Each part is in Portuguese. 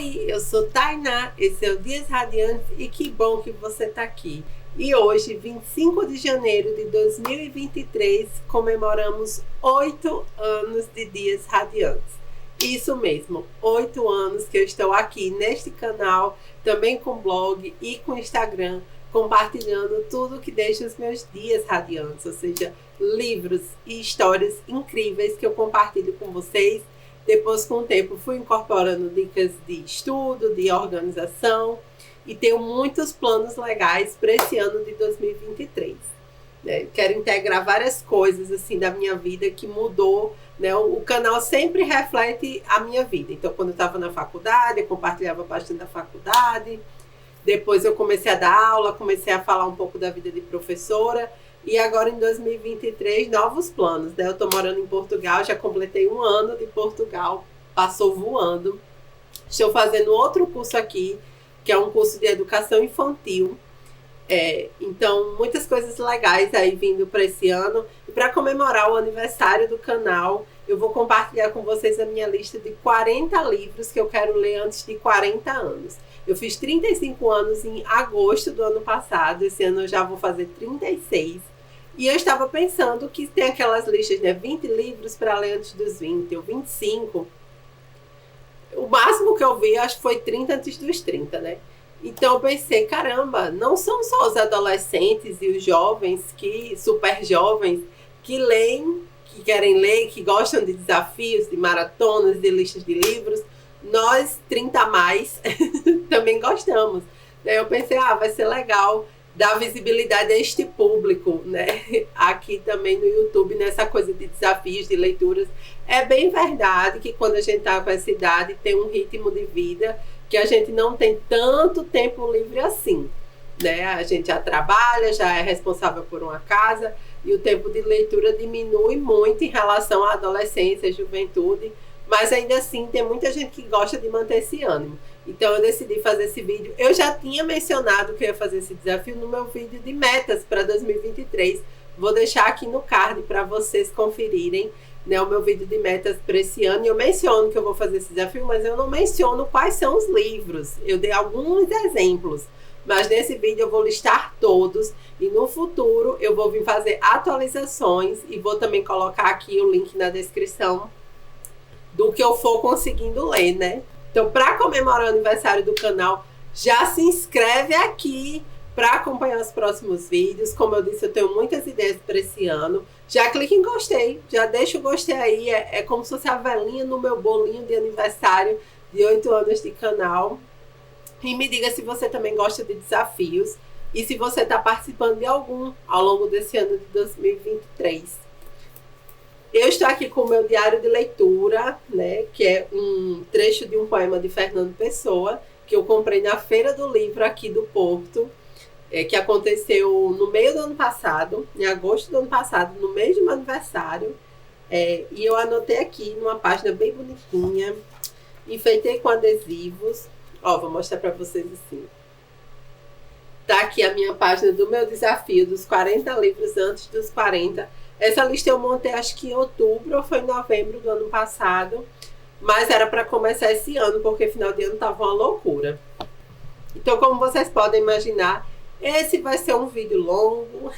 Oi, eu sou Tainá, esse é o Dias Radiantes e que bom que você está aqui. E hoje, 25 de janeiro de 2023, comemoramos 8 anos de Dias Radiantes. Isso mesmo, 8 anos que eu estou aqui neste canal, também com blog e com Instagram, compartilhando tudo que deixa os meus dias radiantes, ou seja, livros e histórias incríveis que eu compartilho com vocês. Depois, com o tempo, fui incorporando dicas de estudo, de organização e tenho muitos planos legais para esse ano de 2023. Quero integrar várias coisas assim da minha vida que mudou. O canal sempre reflete a minha vida. Então, quando eu estava na faculdade, eu compartilhava bastante da faculdade. Depois eu comecei a dar aula, comecei a falar um pouco da vida de professora. E agora em 2023, novos planos, Eu estou morando em Portugal, já completei 1 ano de Portugal, passou voando. Estou fazendo outro curso aqui, que é um curso de educação infantil. Então, muitas coisas legais aí vindo para esse ano. E para comemorar o aniversário do canal, eu vou compartilhar com vocês a minha lista de 40 livros que eu quero ler antes de 40 anos. Eu fiz 35 anos em agosto do ano passado, esse ano eu já vou fazer 36. E eu estava pensando que tem aquelas listas, 20 livros para ler antes dos 20, ou 25. O máximo que eu vi, acho que foi 30 antes dos 30, Então eu pensei, caramba, não são só os adolescentes e os jovens, super jovens, que leem, que querem ler, que gostam de desafios, de maratonas, de listas de livros. Nós, 30 a mais, também gostamos. Eu pensei, vai ser legal dar visibilidade a este público, Aqui também no YouTube, nessa coisa de desafios, de leituras. É bem verdade que quando a gente está com essa idade, tem um ritmo de vida que a gente não tem tanto tempo livre assim, A gente já trabalha, já é responsável por uma casa e o tempo de leitura diminui muito em relação à adolescência, à juventude, mas ainda assim tem muita gente que gosta de manter esse ânimo. Então eu decidi fazer esse vídeo. Eu já tinha mencionado que eu ia fazer esse desafio no meu vídeo de metas para 2023. Vou deixar aqui no card para vocês conferirem, o meu vídeo de metas para esse ano. E eu menciono que eu vou fazer esse desafio, mas eu não menciono quais são os livros. Eu dei alguns exemplos, mas nesse vídeo eu vou listar todos. E no futuro eu vou vir fazer atualizações e vou também colocar aqui o link na descrição do que eu for conseguindo ler, Então, para comemorar o aniversário do canal, já se inscreve aqui para acompanhar os próximos vídeos. Como eu disse, eu tenho muitas ideias para esse ano. Já clique em gostei, já deixa o gostei aí. É como se fosse a velhinha no meu bolinho de aniversário de 8 anos de canal. E me diga se você também gosta de desafios e se você está participando de algum ao longo desse ano de 2023. Eu estou aqui com o meu diário de leitura, que é um trecho de um poema de Fernando Pessoa, que eu comprei na Feira do Livro aqui do Porto, que aconteceu no meio do ano passado, em agosto do ano passado, no mês do meu aniversário. E eu anotei aqui numa página bem bonitinha, enfeitei com adesivos. Vou mostrar para vocês assim. Tá aqui a minha página do meu desafio dos 40 livros antes dos 40. Essa lista eu montei acho que em outubro ou foi em novembro do ano passado, mas era para começar esse ano, porque final de ano estava uma loucura. Então, como vocês podem imaginar, esse vai ser um vídeo longo.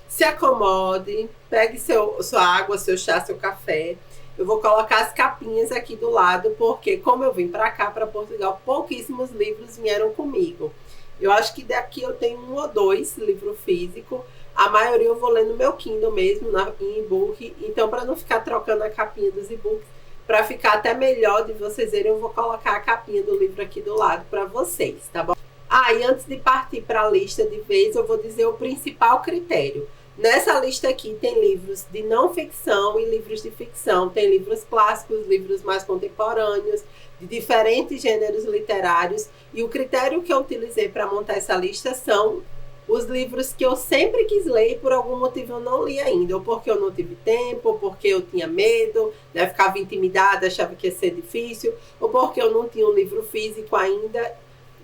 Se acomode, pegue sua água, seu chá, seu café. Eu vou colocar as capinhas aqui do lado, porque como eu vim para cá, para Portugal, pouquíssimos livros vieram comigo. Eu acho que daqui eu tenho 1 ou 2 livros físicos. A maioria eu vou ler no meu Kindle mesmo, em e-book. Então, para não ficar trocando a capinha dos e-books, para ficar até melhor de vocês verem, eu vou colocar a capinha do livro aqui do lado para vocês, tá bom? E antes de partir para a lista de vez, eu vou dizer o principal critério. Nessa lista aqui tem livros de não ficção e livros de ficção. Tem livros clássicos, livros mais contemporâneos, de diferentes gêneros literários. E o critério que eu utilizei para montar essa lista são os livros que eu sempre quis ler e por algum motivo eu não li ainda. Ou porque eu não tive tempo, ou porque eu tinha medo, ficava intimidada, achava que ia ser difícil, ou porque eu não tinha um livro físico ainda.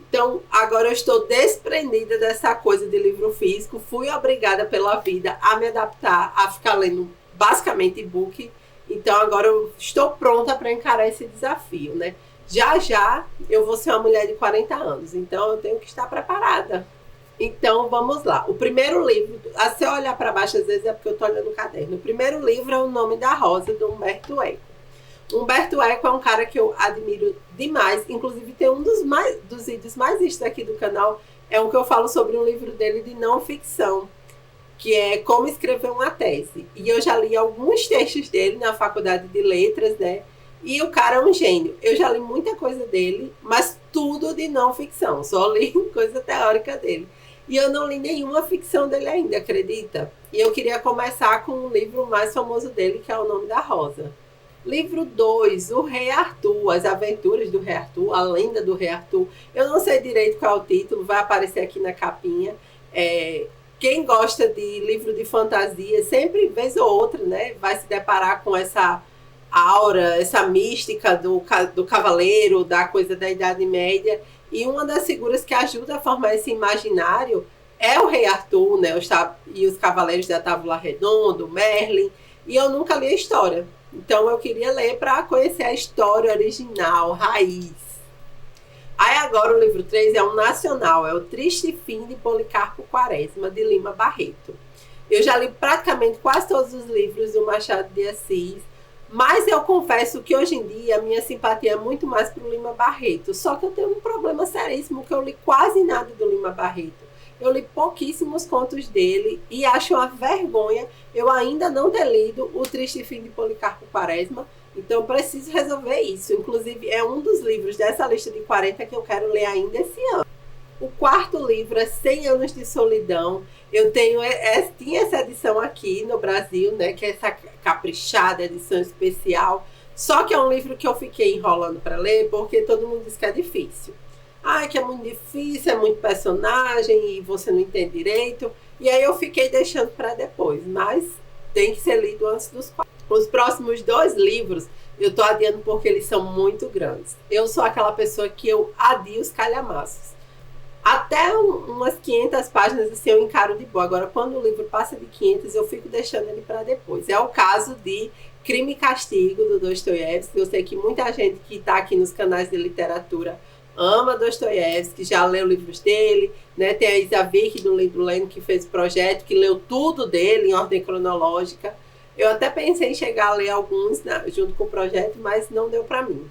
Então, agora eu estou desprendida dessa coisa de livro físico. Fui obrigada pela vida a me adaptar, a ficar lendo basicamente e-book. Então, agora eu estou pronta para encarar esse desafio, Já já eu vou ser uma mulher de 40 anos, então eu tenho que estar preparada. Então vamos lá. O primeiro livro, se eu olhar para baixo às vezes é porque eu estou olhando o caderno. O primeiro livro é O Nome da Rosa, do Humberto Eco. Humberto Eco é um cara que eu admiro demais. Inclusive tem um dos vídeos mais vistos aqui do canal, é um que eu falo sobre um livro dele de não ficção, que é Como Escrever uma Tese. E eu já li alguns textos dele na faculdade de letras, né? E o cara é um gênio. Eu já li muita coisa dele, mas tudo de não ficção. Só li coisa teórica dele. E eu não li nenhuma ficção dele ainda, acredita? E eu queria começar com o livro mais famoso dele, que é O Nome da Rosa. Livro 2, O Rei Arthur, As Aventuras do Rei Arthur, A Lenda do Rei Arthur. Eu não sei direito qual é o título, vai aparecer aqui na capinha. Quem gosta de livro de fantasia, sempre, vez ou outra, né, vai se deparar com essa aura, essa mística do cavaleiro, da coisa da Idade Média. E uma das figuras que ajuda a formar esse imaginário é o Rei Arthur, né, e os Cavaleiros da Távola Redonda, o Merlin. E eu nunca li a história. Então eu queria ler para conhecer a história original, raiz. Aí agora o livro 3 é um nacional, é O Triste Fim de Policarpo Quaresma, de Lima Barreto. Eu já li praticamente quase todos os livros do Machado de Assis, mas eu confesso que hoje em dia a minha simpatia é muito mais para o Lima Barreto. Só que eu tenho um problema seríssimo, que eu li quase nada do Lima Barreto. Eu li pouquíssimos contos dele e acho uma vergonha eu ainda não ter lido O Triste Fim de Policarpo Quaresma. Então eu preciso resolver isso. Inclusive é um dos livros dessa lista de 40 que eu quero ler ainda esse ano. O quarto livro é 100 Anos de Solidão. Eu tinha essa edição aqui no Brasil, né, que é essa caprichada edição especial. Só que é um livro que eu fiquei enrolando para ler porque todo mundo diz que é difícil. Que é muito difícil, é muito personagem e você não entende direito. E aí eu fiquei deixando para depois, mas tem que ser lido antes dos 4. Os próximos 2 livros eu estou adiando porque eles são muito grandes. Eu sou aquela pessoa que eu adio os calhamaços. Até umas 500 páginas assim eu encaro de boa. Agora, quando o livro passa de 500, eu fico deixando ele para depois. É o caso de Crime e Castigo, do Dostoiévski. Eu sei que muita gente que está aqui nos canais de literatura ama Dostoiévski, já leu livros dele, né? Tem a Isa Vick do Livro Lendo, que fez o projeto, que leu tudo dele em ordem cronológica. Eu até pensei em chegar a ler alguns junto com o projeto, mas não deu para mim.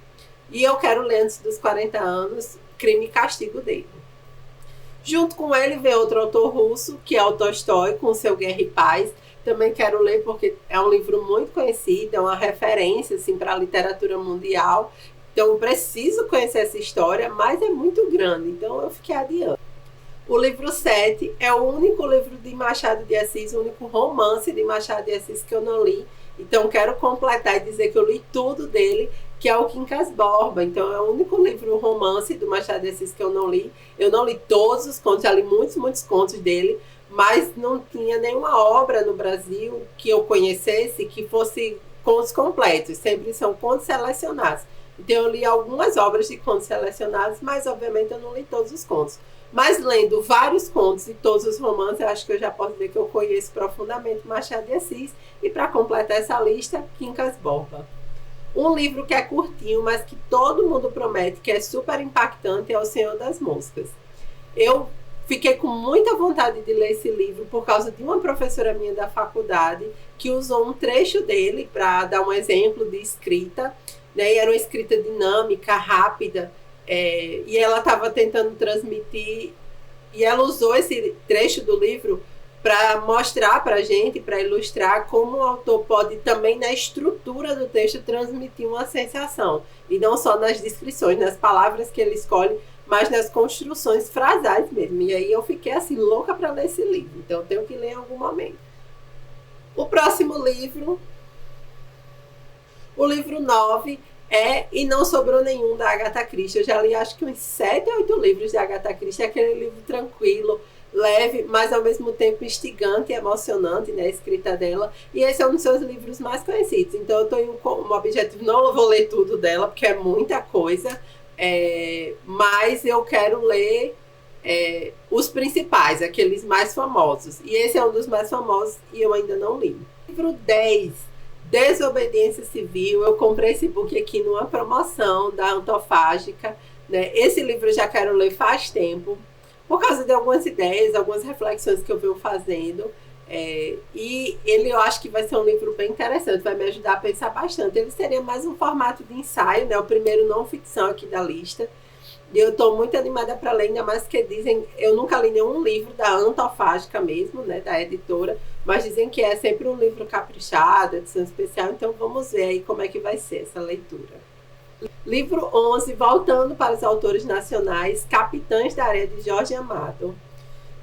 E eu quero ler antes dos 40 anos Crime e Castigo dele. Junto com ele vem outro autor russo, que é o Tolstói, com seu Guerra e Paz. Também quero ler porque é um livro muito conhecido, é uma referência assim, para a literatura mundial. Então eu preciso conhecer essa história, mas é muito grande, então eu fiquei adiando. O livro 7 é o único livro de Machado de Assis, o único romance de Machado de Assis que eu não li. Então quero completar e dizer que eu li tudo dele, que é o Quincas Borba. Então é o único livro romance do Machado de Assis que eu não li. Eu não li todos os contos, já li muitos contos dele, mas não tinha nenhuma obra no Brasil que eu conhecesse que fosse contos completos. Sempre são contos selecionados. Então eu li algumas obras de contos selecionados, mas obviamente eu não li todos os contos. Mas lendo vários contos e todos os romances, eu acho que eu já posso dizer que eu conheço profundamente Machado de Assis. E para completar essa lista, Quincas Borba. Um livro que é curtinho, mas que todo mundo promete que é super impactante, é O Senhor das Moscas. Eu fiquei com muita vontade de ler esse livro por causa de uma professora minha da faculdade que usou um trecho dele para dar um exemplo de escrita, né? E era uma escrita dinâmica, rápida, e ela estava tentando transmitir, e ela usou esse trecho do livro para mostrar para a gente, para ilustrar como o autor pode também na estrutura do texto transmitir uma sensação, e não só nas descrições, nas palavras que ele escolhe, mas nas construções frasais mesmo. E aí eu fiquei assim louca para ler esse livro, então eu tenho que ler em algum momento. O próximo livro, o livro 9, E Não Sobrou Nenhum, da Agatha Christie. Eu já li acho que uns 7 ou 8 livros de Agatha Christie. É aquele livro tranquilo, leve, mas ao mesmo tempo instigante e emocionante, né, a escrita dela. E esse é um dos seus livros mais conhecidos. Então eu estou com um objetivo, não vou ler tudo dela, porque é muita coisa, mas eu quero ler os principais, aqueles mais famosos. E esse é um dos mais famosos e eu ainda não li. Livro 10, Desobediência Civil. Eu comprei esse book aqui numa promoção da Antofágica, né? Esse livro eu já quero ler faz tempo, por causa de algumas ideias, algumas reflexões que eu venho fazendo. E ele, eu acho que vai ser um livro bem interessante, vai me ajudar a pensar bastante. Ele seria mais um formato de ensaio, né? O primeiro não ficção aqui da lista. E eu estou muito animada para ler, ainda mais que dizem, eu nunca li nenhum livro da Antofágica mesmo, né, da editora, mas dizem que é sempre um livro caprichado, edição especial, então vamos ver aí como é que vai ser essa leitura. Livro 11, voltando para os autores nacionais, Capitães da Areia, de Jorge Amado.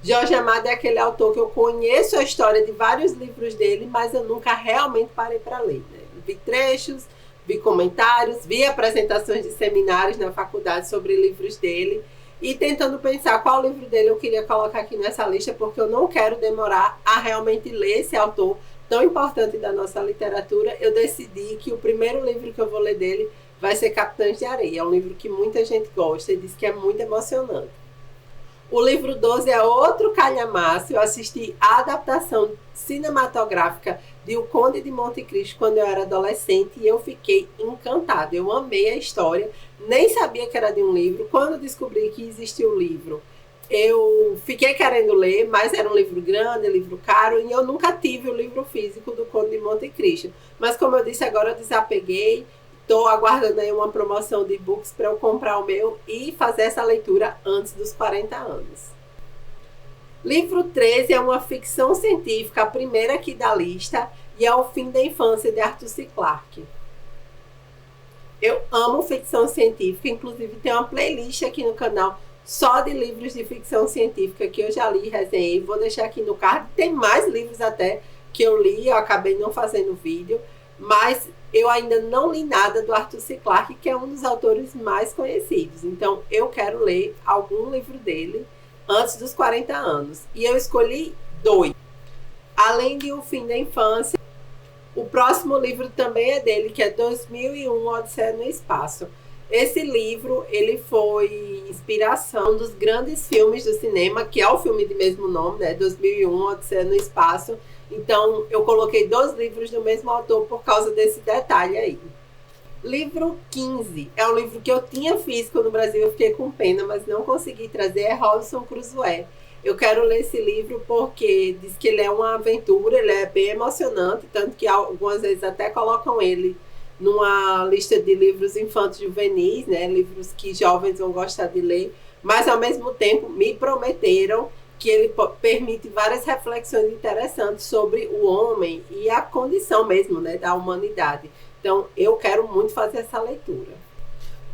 Jorge Amado é aquele autor que eu conheço a história de vários livros dele, mas eu nunca realmente parei para ler, né? Vi trechos, vi comentários, vi apresentações de seminários na faculdade sobre livros dele e tentando pensar qual livro dele eu queria colocar aqui nessa lista, porque eu não quero demorar a realmente ler esse autor tão importante da nossa literatura. Eu decidi que o primeiro livro que eu vou ler dele vai ser Capitães de Areia. É um livro que muita gente gosta e diz que é muito emocionante. O livro 12 é outro calhamaço. Eu assisti a adaptação cinematográfica de O Conde de Monte Cristo quando eu era adolescente e eu fiquei encantada. Eu amei a história, nem sabia que era de um livro. Quando descobri que existia o livro, eu fiquei querendo ler, mas era um livro grande, livro caro, e eu nunca tive o livro físico do Conde de Monte Cristo. Mas como eu disse, agora eu desapeguei. Estou aguardando aí uma promoção de e-books para eu comprar o meu e fazer essa leitura antes dos 40 anos. Livro 13 é uma ficção científica, a primeira aqui da lista, e é O Fim da Infância, de Arthur C. Clarke. Eu amo ficção científica, inclusive tem uma playlist aqui no canal só de livros de ficção científica que eu já li e resenhei. Vou deixar aqui no card. Tem mais livros até que eu li, eu acabei não fazendo vídeo, mas eu ainda não li nada do Arthur C. Clarke, que é um dos autores mais conhecidos. Então, eu quero ler algum livro dele antes dos 40 anos. E eu escolhi 2. Além de O Fim da Infância, o próximo livro também é dele, que é 2001, Odisseia no Espaço. Esse livro, ele foi inspiração dos grandes filmes do cinema, que é o filme de mesmo nome, né? 2001, Odisseia no Espaço. Então, eu coloquei 2 livros do mesmo autor por causa desse detalhe aí. Livro 15 é um livro que eu tinha físico no Brasil, eu fiquei com pena, mas não consegui trazer, é Robinson Crusoe. Eu quero ler esse livro porque diz que ele é uma aventura, ele é bem emocionante, tanto que algumas vezes até colocam ele numa lista de livros infantos juvenis, né, livros que jovens vão gostar de ler, mas ao mesmo tempo me prometeram que ele permite várias reflexões interessantes sobre o homem e a condição mesmo, né, da humanidade. Então, eu quero muito fazer essa leitura.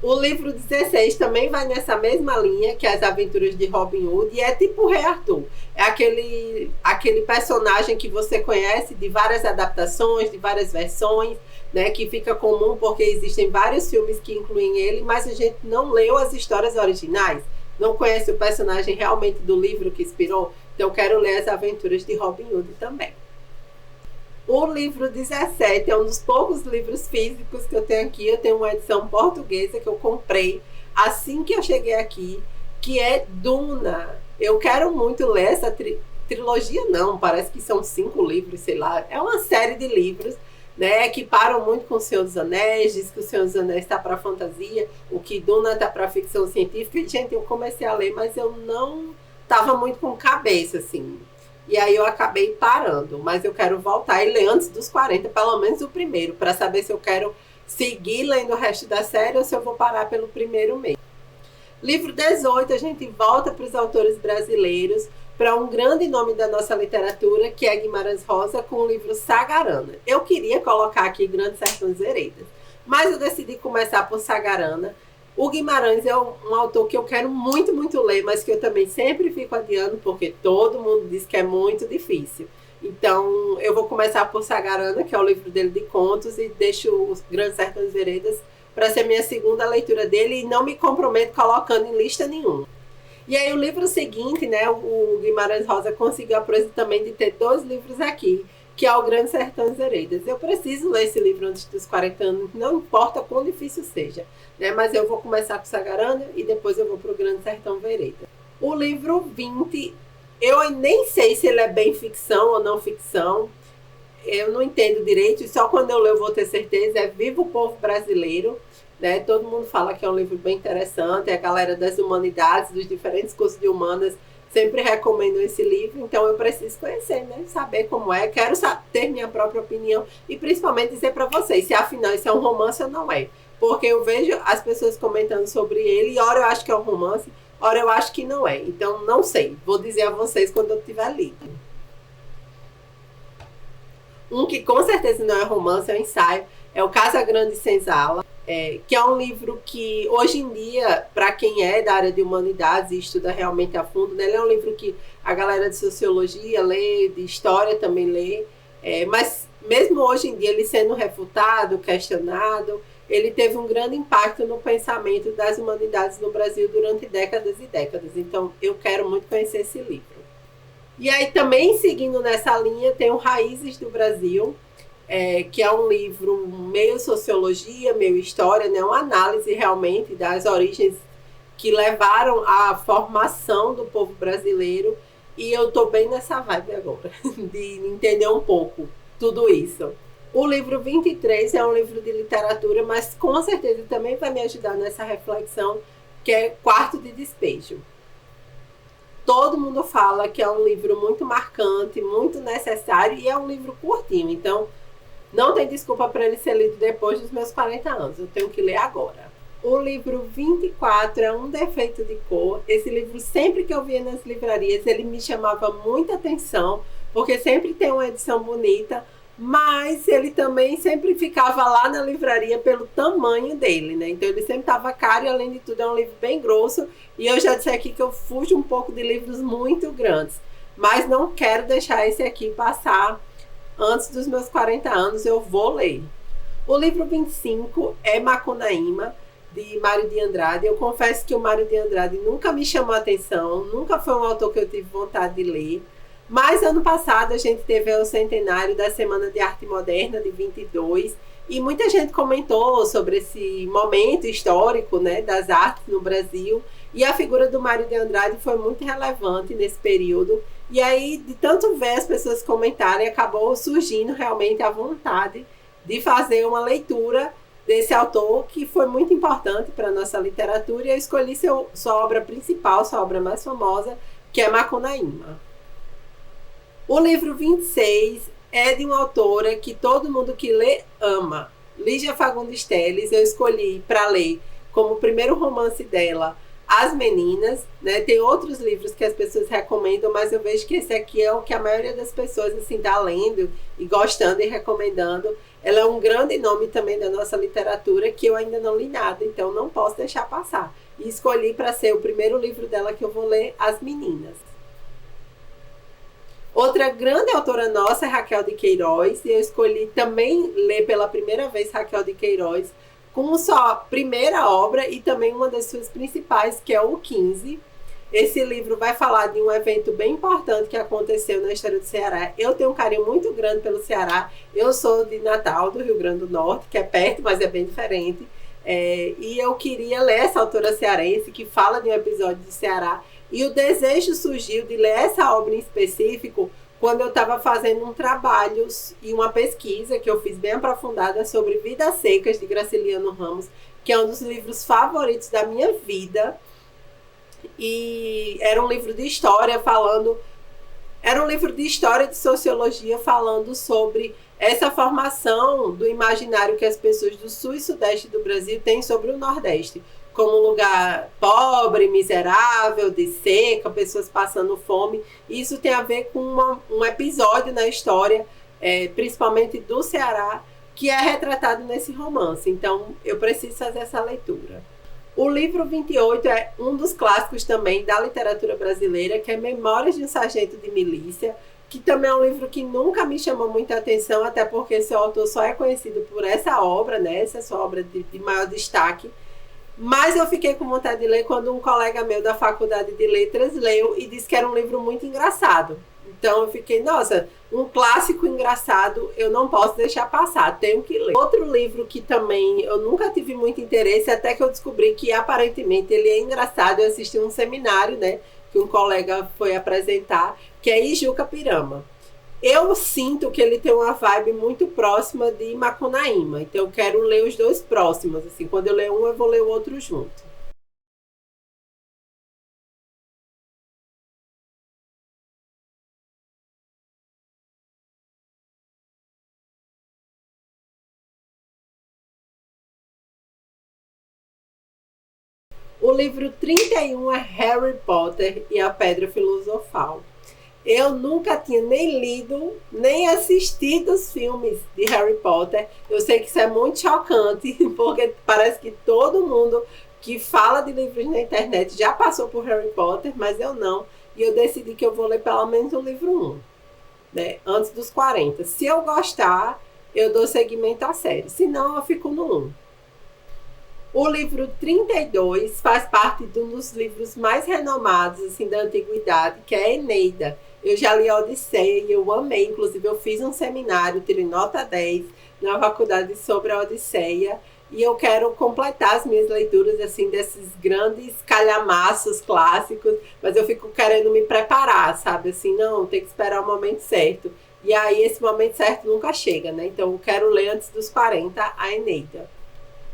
O livro 16 também vai nessa mesma linha que As Aventuras de Robin Hood e é tipo o Rei Arthur. É aquele personagem que você conhece de várias adaptações, de várias versões, né, que fica comum porque existem vários filmes que incluem ele, mas a gente não leu as histórias originais. Não conhece o personagem realmente do livro que inspirou, então eu quero ler As Aventuras de Robin Hood também. O livro 17 é um dos poucos livros físicos que eu tenho aqui. Eu tenho uma edição portuguesa que eu comprei assim que eu cheguei aqui, que é Duna. Eu quero muito ler essa trilogia, não, parece que são 5 livros, sei lá. É uma série de livros, né, que param muito com O Senhor dos Anéis, diz que O Senhor dos Anéis está para fantasia, o que Duna está para ficção científica. E, gente, eu comecei a ler, mas eu não estava muito com cabeça, assim. E aí eu acabei parando, mas eu quero voltar e ler antes dos 40, pelo menos o primeiro, para saber se eu quero seguir lendo o resto da série ou se eu vou parar pelo primeiro mês. Livro 18, a gente volta para os autores brasileiros, para um grande nome da nossa literatura, que é Guimarães Rosa, com o livro Sagarana. Eu queria colocar aqui Grandes Sertões Veredas, mas eu decidi começar por Sagarana. O Guimarães é um autor que eu quero muito, muito ler, mas que eu também sempre fico adiando, porque todo mundo diz que é muito difícil. Então, eu vou começar por Sagarana, que é o livro dele de contos, e deixo os Grandes Sertões Veredas para ser minha segunda leitura dele, e não me comprometo colocando em lista nenhuma. E aí, o livro seguinte, né, o Guimarães Rosa conseguiu a proeza também de ter 2 livros aqui, que é o Grandes Sertões Veredas. Eu preciso ler esse livro antes dos 40 anos, não importa quão difícil seja, né? Mas eu vou começar com Sagarana e depois eu vou para o Grande Sertão Veredas. O livro 20, eu nem sei se ele é bem ficção ou não ficção. eu não entendo direito, e só quando eu ler eu vou ter certeza, é Viva o Povo Brasileiro, né? Todo mundo fala que é um livro bem interessante, a galera das humanidades, dos diferentes cursos de humanas, sempre recomendam esse livro, então eu preciso conhecer, né? Saber como é, quero ter minha própria opinião e principalmente dizer para vocês se afinal isso é um romance ou não é. Porque eu vejo as pessoas comentando sobre ele e ora eu acho que é um romance, ora eu acho que não é. Então não sei, vou dizer a vocês quando eu tiver lido. Um que com certeza não é romance, é um ensaio, é o Casa Grande Senzala, que é um livro que hoje em dia, para quem é da área de humanidades e estuda realmente a fundo, né, ele é um livro que a galera de sociologia lê, de história também lê, mas mesmo hoje em dia ele sendo refutado, questionado, ele teve um grande impacto no pensamento das humanidades no Brasil durante décadas e décadas. Então eu quero muito conhecer esse livro. E aí também seguindo nessa linha tem o Raízes do Brasil, que é um livro meio sociologia, meio história, né? Uma análise realmente das origens que levaram à formação do povo brasileiro. E eu estou bem nessa vibe agora, de entender um pouco tudo isso. O livro 23 é um livro de literatura, mas com certeza também vai me ajudar nessa reflexão, que é Quarto de Despejo. Todo mundo fala que é um livro muito marcante, muito necessário e é um livro curtinho. Então, não tem desculpa para ele ser lido depois dos meus 40 anos. Eu tenho que ler agora. O livro 24 é Um Defeito de Cor. Esse livro, sempre que eu via nas livrarias, ele me chamava muita atenção, porque sempre tem uma edição bonita, mas ele também sempre ficava lá na livraria pelo tamanho dele, né? Então ele sempre estava caro e, além de tudo, é um livro bem grosso. E eu já disse aqui que eu fujo um pouco de livros muito grandes, mas não quero deixar esse aqui passar antes dos meus 40 anos, eu vou ler. O livro 25 é Macunaíma, de Mário de Andrade. Eu confesso que o Mário de Andrade nunca me chamou a atenção, nunca foi um autor que eu tive vontade de ler. Mas ano passado a gente teve o centenário da Semana de Arte Moderna, de 22, e muita gente comentou sobre esse momento histórico, né, das artes no Brasil, e a figura do Mário de Andrade foi muito relevante nesse período. E aí, de tanto ver as pessoas comentarem, acabou surgindo realmente a vontade de fazer uma leitura desse autor, que foi muito importante para a nossa literatura, e eu escolhi sua obra principal, sua obra mais famosa, que é Macunaíma. O livro 26 é de uma autora que todo mundo que lê ama, Lígia Fagundes Telles. Eu escolhi para ler como primeiro romance dela As Meninas, né? Tem outros livros que as pessoas recomendam, mas eu vejo que esse aqui é o que a maioria das pessoas assim está lendo e gostando e recomendando. Ela é um grande nome também da nossa literatura, que eu ainda não li nada, então não posso deixar passar. E escolhi para ser o primeiro livro dela que eu vou ler, As Meninas. Outra grande autora nossa é Raquel de Queiroz, e eu escolhi também ler pela primeira vez Raquel de Queiroz, com sua primeira obra e também uma das suas principais, que é o 15. Esse livro vai falar de um evento bem importante que aconteceu na história do Ceará. Eu tenho um carinho muito grande pelo Ceará. Eu sou de Natal, do Rio Grande do Norte, que é perto, mas é bem diferente. E eu queria ler essa autora cearense que fala de um episódio do Ceará. E o desejo surgiu de ler essa obra em específico quando eu estava fazendo um trabalho e uma pesquisa que eu fiz bem aprofundada sobre Vidas Secas, de Graciliano Ramos, que é um dos livros favoritos da minha vida. E era um livro de história era um livro de história e de sociologia falando sobre essa formação do imaginário que as pessoas do sul e sudeste do Brasil têm sobre o Nordeste, como um lugar pobre, miserável, de seca, pessoas passando fome. Isso tem a ver com um episódio na história, principalmente do Ceará, que é retratado nesse romance. Então, eu preciso fazer essa leitura. O livro 28 é um dos clássicos também da literatura brasileira, que é Memórias de um Sargento de Milícia, que também é um livro que nunca me chamou muita atenção, até porque seu autor só é conhecido por essa obra, né? Essa é a sua obra de maior destaque. Mas eu fiquei com vontade de ler quando um colega meu da Faculdade de Letras leu e disse que era um livro muito engraçado. Então eu fiquei, nossa, um clássico engraçado, eu não posso deixar passar, tenho que ler. Outro livro que também eu nunca tive muito interesse, até que eu descobri que aparentemente ele é engraçado. Eu assisti um seminário, né, que um colega foi apresentar, que é Ijuca Pirama. Eu sinto que ele tem uma vibe muito próxima de Macunaíma, então eu quero ler os dois próximos, assim, quando eu ler um, eu vou ler o outro junto. O livro 31 é Harry Potter e a Pedra Filosofal. Eu nunca tinha nem lido, nem assistido os filmes de Harry Potter. Eu sei que isso é muito chocante, porque parece que todo mundo que fala de livros na internet já passou por Harry Potter, mas eu não. E eu decidi que eu vou ler pelo menos o livro 1, né, antes dos 40. Se eu gostar, eu dou seguimento à série. Se não, eu fico no 1. O livro 32 faz parte de um dos livros mais renomados assim, da antiguidade, que é a Eneida. Eu já li a Odisseia e eu amei. Inclusive, eu fiz um seminário, tirei nota 10 na faculdade sobre a Odisseia. E eu quero completar as minhas leituras assim desses grandes calhamaços clássicos, mas eu fico querendo me preparar, sabe? Assim, não, tem que esperar o momento certo. E aí esse momento certo nunca chega, né? Então eu quero ler antes dos 40 a Eneida.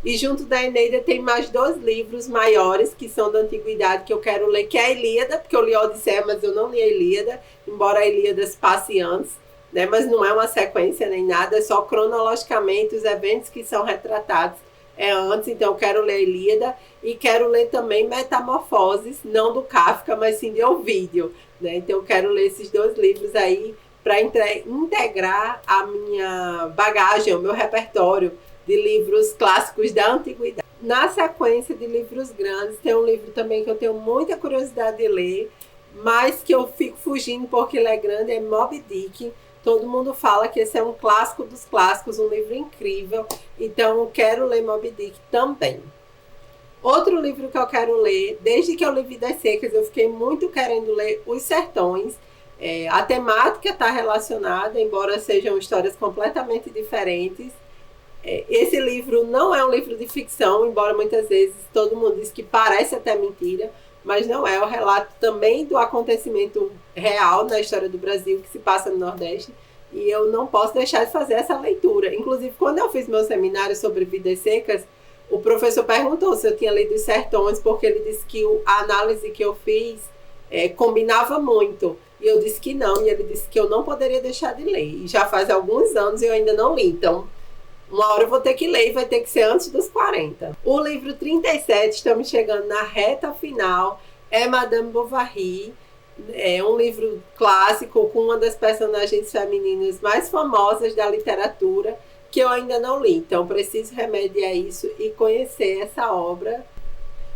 E junto da Eneida tem mais dois livros maiores que são da antiguidade que eu quero ler, que é a Ilíada, porque eu li a Odisseia, mas eu não li a Ilíada, embora a Ilíada se passe antes, né? Mas não é uma sequência nem nada, é só cronologicamente os eventos que são retratados antes. Então eu quero ler a Ilíada e quero ler também Metamorfoses, não do Kafka, mas sim de Ovídio, né? Então eu quero ler esses dois livros aí para integrar a minha bagagem, o meu repertório de livros clássicos da antiguidade. Na sequência de livros grandes, tem um livro também que eu tenho muita curiosidade de ler, mas que eu fico fugindo porque ele é grande, é Moby Dick. Todo mundo fala que esse é um clássico dos clássicos, um livro incrível, então eu quero ler Moby Dick também. Outro livro que eu quero ler, desde que eu li Vidas Secas, eu fiquei muito querendo ler Os Sertões. A temática está relacionada, embora sejam histórias completamente diferentes. Esse livro não é um livro de ficção, embora muitas vezes todo mundo diz que parece até mentira, mas não é. O relato também do acontecimento real na história do Brasil que se passa no Nordeste, e eu não posso deixar de fazer essa leitura. Inclusive, quando eu fiz meu seminário sobre Vidas Secas, o professor perguntou se eu tinha lido Os Sertões, porque ele disse que a análise que eu fiz combinava muito. E eu disse que não, e ele disse que eu não poderia deixar de ler. E já faz alguns anos e eu ainda não li, então uma hora eu vou ter que ler e vai ter que ser antes dos 40. O livro 37, estamos chegando na reta final, é Madame Bovary. É um livro clássico com uma das personagens femininas mais famosas da literatura, que eu ainda não li. Então preciso remediar isso e conhecer essa obra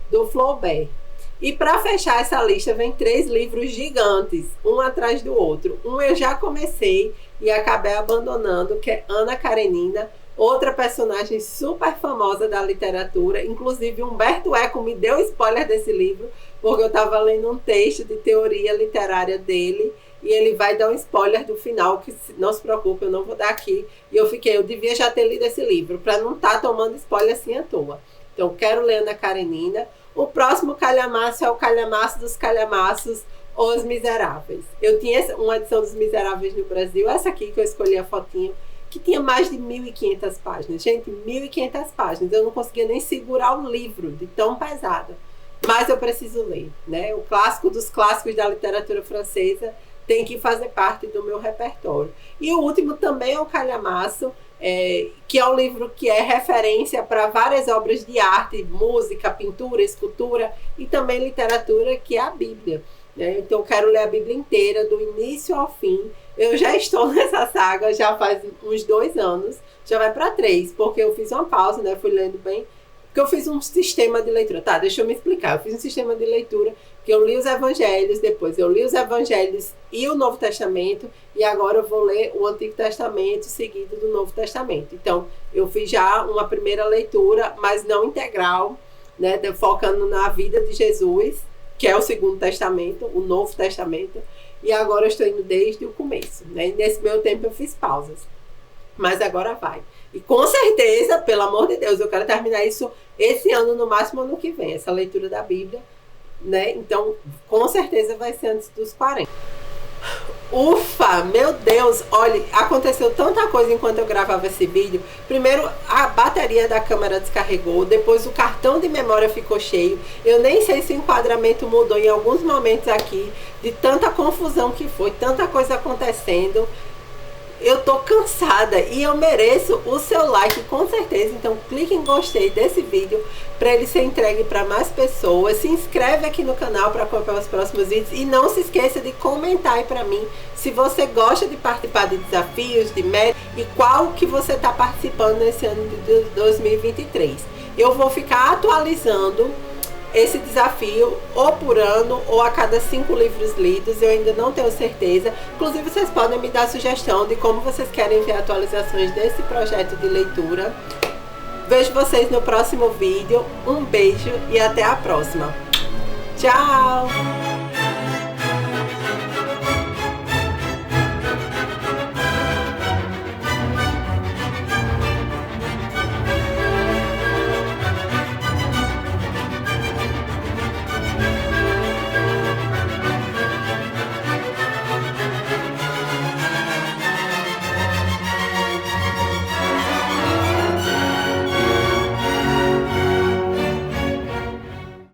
do Flaubert. E para fechar essa lista, vem 3 livros gigantes, um atrás do outro. Um eu já comecei e acabei abandonando, que é Ana Karenina, outra personagem super famosa da literatura. Inclusive, Humberto Eco me deu spoiler desse livro, porque eu estava lendo um texto de teoria literária dele, e ele vai dar um spoiler do final, que não se preocupe, eu não vou dar aqui. E eu devia já ter lido esse livro, para não estar tomando spoiler assim à toa. Então, quero ler Ana Karenina. O próximo calhamaço é o calhamaço dos calhamaços, Os Miseráveis. Eu tinha uma edição dos Miseráveis no Brasil, essa aqui que eu escolhi a fotinho, que tinha mais de 1.500 páginas. Gente, 1.500 páginas. Eu não conseguia nem segurar o livro, de tão pesado. Mas eu preciso ler, né? O clássico dos clássicos da literatura francesa tem que fazer parte do meu repertório. E o último também é o calhamaço, que é um livro que é referência para várias obras de arte, música, pintura, escultura e também literatura, que é a Bíblia, né? Então eu quero ler a Bíblia inteira, do início ao fim. Eu já estou nessa saga já faz uns 2 anos, já vai para 3, porque eu fiz uma pausa, né? Fui lendo bem, porque eu fiz um sistema de leitura. Tá, deixa eu me explicar. Eu fiz um sistema de leitura que eu li os evangelhos, depois eu li os evangelhos e o Novo Testamento, e agora eu vou ler o Antigo Testamento seguido do Novo Testamento. Então, eu fiz já uma primeira leitura, mas não integral, né? Focando na vida de Jesus, que é o Segundo Testamento, o Novo Testamento, e agora eu estou indo desde o começo, né? E nesse meu tempo eu fiz pausas, mas agora vai. E com certeza, pelo amor de Deus, eu quero terminar isso esse ano, no máximo ano que vem, essa leitura da Bíblia, né? Então, com certeza vai ser antes dos 40. Ufa, meu Deus, olha, aconteceu tanta coisa enquanto eu gravava esse vídeo. Primeiro, a bateria da câmera descarregou, depois o cartão de memória ficou cheio. Eu nem sei se o enquadramento mudou em alguns momentos aqui, de tanta confusão que foi, tanta coisa acontecendo. Eu tô cansada e eu mereço o seu like com certeza, então clique em gostei desse vídeo para ele ser entregue para mais pessoas. Se inscreve aqui no canal para acompanhar os próximos vídeos e não se esqueça de comentar aí para mim se você gosta de participar de desafios, de metas e qual que você está participando nesse ano de 2023. Eu vou ficar atualizando esse desafio ou por ano ou a cada 5 livros lidos, eu ainda não tenho certeza. Inclusive vocês podem me dar sugestão de como vocês querem ver atualizações desse projeto de leitura. Vejo vocês no próximo vídeo, um beijo e até a próxima. Tchau!